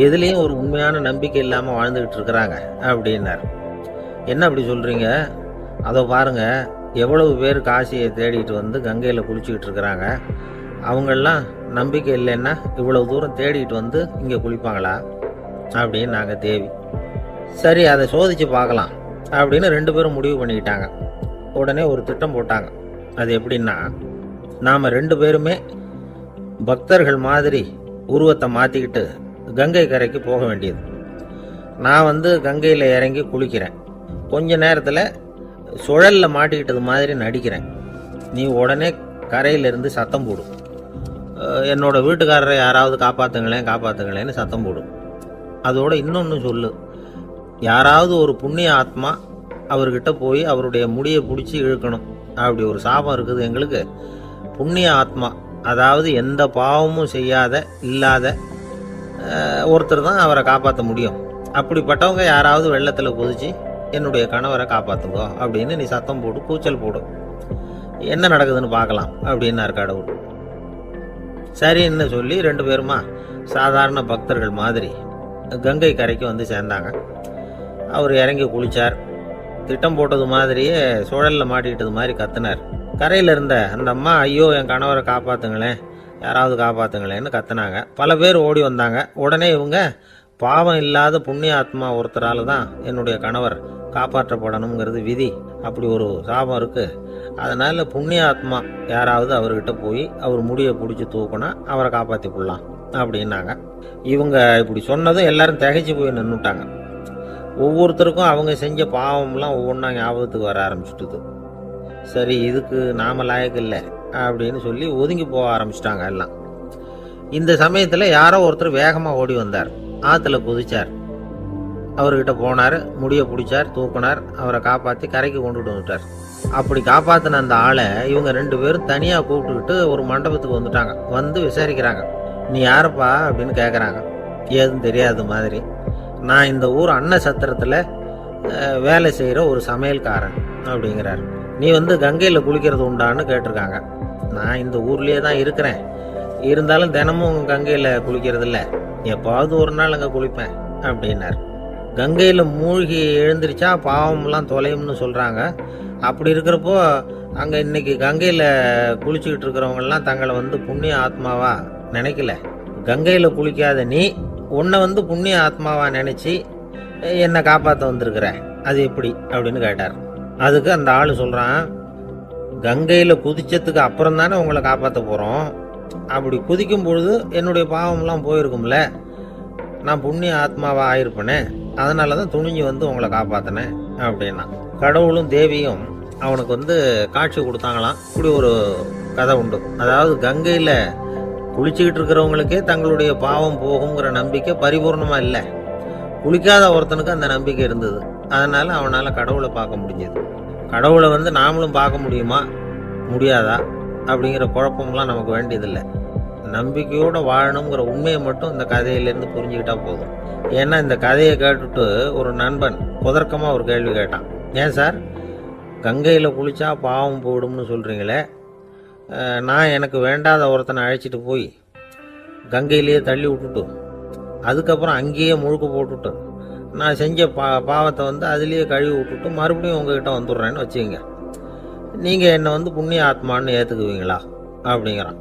எதுலேயும் ஒரு உண்மையான நம்பிக்கை இல்லாமல் வாழ்ந்துக்கிட்டு இருக்கிறாங்க அப்படின்னார். என்ன அப்படி சொல்கிறீங்க? அதோ பாருங்க, எவ்வளவு பேர் காசியை தேடிட்டு வந்து கங்கையில் குளிச்சுக்கிட்டு இருக்கிறாங்க, அவங்களெலாம் நம்பிக்கை இல்லைன்னா இவ்வளவு தூரம் தேடிட்டு வந்து இங்கே குளிப்பாங்களா அப்படின்னு நாங்கள் தேவி. சரி, அதை சோதித்து பார்க்கலாம் அப்படின்னு 2 பேரும் முடிவு பண்ணிக்கிட்டாங்க. உடனே ஒரு திட்டம் போட்டாங்க. அது எப்படின்னா, நாம் 2 பேருமே பக்தர்கள் மாதிரி உருவத்தை மாற்றிக்கிட்டு கங்கை கரைக்கு போக வேண்டியது. நான் வந்து கங்கையில் இறங்கி குளிக்கிறேன், கொஞ்ச நேரத்தில் சுழலில் மாட்டிக்கிட்டது மாதிரி நடிக்கிறேன். நீ உடனே கரையிலிருந்து சத்தம் போடும், என்னோட வீட்டுக்காரரை யாராவது காப்பாற்றுங்களேன்னு சத்தம் போடும். அதோட இன்னொன்று சொல்லு, யாராவது ஒரு புண்ணிய ஆத்மா அவர்கிட்ட போய் அவருடைய முடியை பிடிச்சி இழுக்கணும், அப்படி ஒரு சாபம் இருக்குது எங்களுக்கு. புண்ணிய ஆத்மா, அதாவது எந்த பாவமும் செய்யாத இல்லாத ஒருத்தர் தான் அவரை காப்பாற்ற முடியும். அப்படிப்பட்டவங்க யாராவது வெள்ளத்தில் குதிச்சு என்னுடைய கணவரை காப்பாற்றுங்கோ அப்படின்னு நீ சத்தம் போடு, கூச்சல் போடும், என்ன நடக்குதுன்னு பார்க்கலாம் அப்படின்னார் கடவுள். சரின்னு சொல்லி 2 பேருமா சாதாரண பக்தர்கள் மாதிரி கங்கை கரைக்கு வந்து சேர்ந்தாங்க. அவர் இறங்கி குளித்தார். திட்டம் போட்டது மாதிரியே சுழலில் மாட்டிக்கிட்டது மாதிரி கத்துனார். கரையில் இருந்த அந்த அம்மா, ஐயோ என் கணவரை காப்பாற்றுங்களேன், யாராவது காப்பாற்றுங்களேன்னு கத்துனாங்க. பல பேர் ஓடி வந்தாங்க. உடனே இவங்க, பாவம் இல்லாத புண்ணிய ஆத்மா ஒருத்தரால் தான் என்னுடைய கணவர் காப்பாற்றப்படணுங்கிறது விதி, அப்படி ஒரு சாபம் இருக்குது, அதனால் புண்ணிய ஆத்மா யாராவது அவர்கிட்ட போய் அவர் முடியை பிடிச்சி தூக்குனா அவரை காப்பாற்றி கொள்ளலாம் அப்படின்னாங்க. இவங்க இப்படி சொன்னதும் எல்லாரும் திகைச்சு போய் நின்றுட்டாங்க. ஒவ்வொருத்தருக்கும் அவங்க செஞ்ச பாவம்லாம் ஒவ்வொன்றா ஞாபகத்துக்கு வர ஆரம்பிச்சுட்டுது. சரி, இதுக்கு நாம லாயக்கு இல்லை அப்படின்னு சொல்லி ஒதுங்கி போக ஆரம்பிச்சிட்டாங்க எல்லாம். இந்த சமயத்தில் யாரோ ஒருத்தர் வேகமாக ஓடி வந்தார், ஆற்றுல குதிச்சார். அவர்கிட்ட போனார், முடியை பிடிச்சார், தூக்குனார், அவரை காப்பாற்றி கரைக்கு கொண்டுட்டு வந்துட்டார். அப்படி காப்பாற்றின அந்த ஆளை இவங்க 2 பேரும் தனியாக கூப்பிட்டுக்கிட்டு ஒரு மண்டபத்துக்கு வந்துட்டாங்க. வந்து விசாரிக்கிறாங்க. நீ யாருப்பா அப்படின்னு கேட்குறாங்க. ஏதும் தெரியாத மாதிரி. நான் இந்த ஊர் அன்ன சத்திரத்தில் வேலை செய்கிற ஒரு சமையல்காரன் அப்படிங்கிறார். நீ வந்து கங்கையில் குளிக்கிறது உண்டான்னு கேட்டிருக்காங்க. நான் இந்த ஊர்லேயே தான் இருக்கிறேன், இருந்தாலும் தினமும் கங்கையில் குளிக்கிறது இல்லை, எப்பாவது ஒரு நாள் அங்கே குளிப்பேன் அப்படின்னார். கங்கையில் மூழ்கி எழுந்திரிச்சா பாவம்லாம் தொலையும்னு சொல்கிறாங்க. அப்படி இருக்கிறப்போ அங்கே இன்னைக்கு கங்கையில் குளிச்சுக்கிட்டு இருக்கிறவங்கெல்லாம் தங்களை வந்து புண்ணிய ஆத்மாவா நினைக்கல. கங்கையில் குளிக்காத நீ உன்னை வந்து புண்ணிய ஆத்மாவா நினச்சி என்னை காப்பாற்ற வந்திருக்கிற, அது எப்படி அப்படின்னு கேட்டார். அதுக்கு அந்த ஆள் சொல்கிறான், கங்கையில் குதிச்சதுக்கு அப்புறம் தானே உங்களை காப்பாற்ற போகிறோம், அப்படி குதிக்கும் பொழுது என்னுடைய பாவம்லாம் போயிருக்கும்ல, நான் புண்ணிய ஆத்மாவா ஆயிருப்பேனே, அதனால தான் துணிஞ்சு வந்து உங்களை காப்பாற்றினேன் அப்படின்னா. கடவுளும் தேவியும் அவனுக்கு வந்து காட்சி கொடுத்தாங்களாம். இப்படி ஒரு கதை உண்டு. அதாவது கங்கையில் குளிச்சுக்கிட்டு இருக்கிறவங்களுக்கே தங்களுடைய பாவம் போகுங்கிற நம்பிக்கை பரிபூர்ணமாக இல்லை, குளிக்காத ஒருத்தனுக்கு அந்த நம்பிக்கை இருந்தது. அதனால் அவனால் கடவுளை பார்க்க முடிஞ்சது. கடவுளை வந்து நாமளும் பார்க்க முடியுமா முடியாதா அப்படிங்கிற குழப்பம்லாம் நமக்கு வேண்டியதில்லை. நம்பிக்கையோடு வாழணுங்கிற உண்மையை மட்டும் இந்த கதையிலேருந்து புரிஞ்சுக்கிட்டா போதும். ஏன்னா இந்த கதையை கேட்டுட்டு ஒரு நண்பன் குதர்க்கமாக ஒரு கேள்வி கேட்டான். ஏன் சார், கங்கையில் குளித்தா பாவம் போயிடும்னு சொல்கிறீங்களே, நான் எனக்கு வேண்டாத ஒருத்தனை அழைச்சிட்டு போய் கங்கையிலேயே தள்ளி விட்டுட்டு அதுக்கப்புறம் அங்கேயே முழுக்க போட்டுட்டு நான் செஞ்ச பாவத்தை வந்து அதுலேயே கழுவி விட்டுட்டு மறுபடியும் உங்ககிட்ட வந்துடுறேன்னு வச்சுக்கோங்க, நீங்கள் என்னை வந்து புண்ணிய ஆத்மான்னு ஏற்றுக்குவீங்களா அப்படிங்கிறான்.